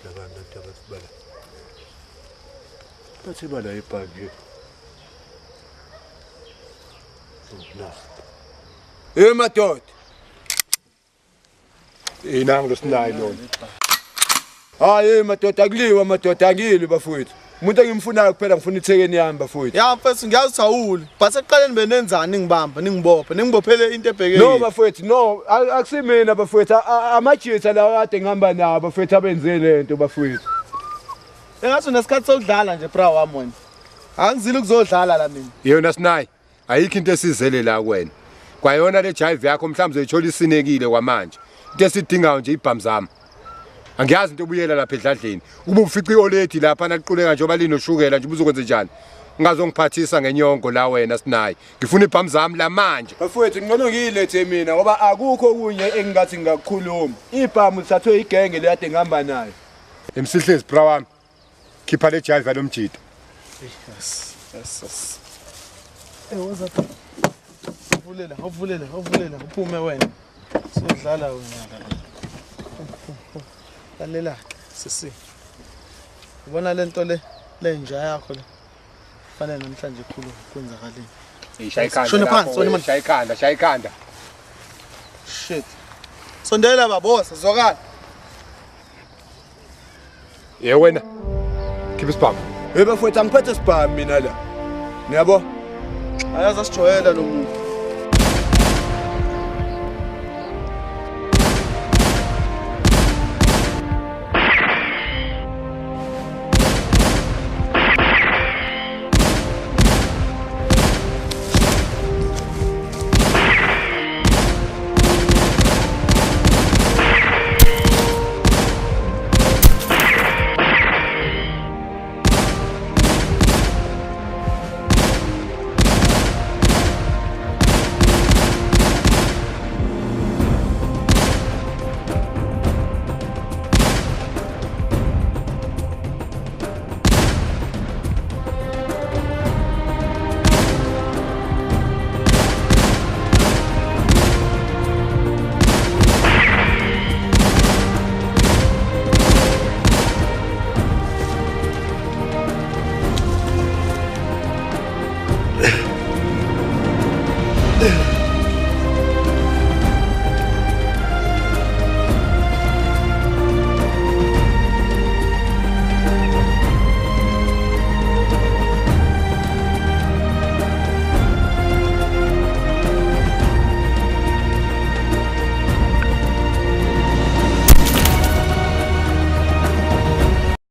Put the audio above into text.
Labantu abasibala. Bathi bala ibhange. Madoda. Nangu losinayi lona. Hayi madoda akuliwa madoda angili bafowethu. Umuntu engimfunayo kuphela ngifuna ithekeni yami bafowethu. Ya mfethu ngiyazi thawuli. Base eqaleni benenzani ngibamba ningibophe ningibophele into ebhekene. No bafowethu no akusimina bafowethu amajitha lawa kade ngihamba nawo bafowethu abenze lento bafowethu. Engathi unesikhathi sokudlala nje bra wami wena. Angizile ukuzodlala la mina. Yena sinayi ayikho into esizele la kuwena. Kwayona le jive yakho mhlawumbe uzoyithola isinekile kwamanje. Into esidingayo nje ibhamu zami. Angiyazi into obuyela lapha edladleni. Uma ufica ioledi lapha naliquleka njengoba linoshukela nje ubuzokwenza njani? Ungazongiphathisa ngenyongo la wena sinayi. Ngifuna ibhamu zami la manje. Bafowethu ngcono ngiyilethe mina ngoba akukho okunye engingathi ngakukhuluma. Ibhamu lithathwe igenge le kade ngihamba nayo. Emsihlezi bra wami. Khipha le jive lomjito. Yes. What's Uvulela, uphume wena. Sodlala wena. Lalela sisi. Ubona lento le nja yakho le. Fanele namhlanje ikhulu kwenzakaleni. Shona phansi, shaya ikhanda. Shit. Sondela babosa, zwakala. Wena. Khipha isibhamu. Bafowethu angiphethe isibhamu mina la. Niyabo? Ayazi asijwayela lo muntu.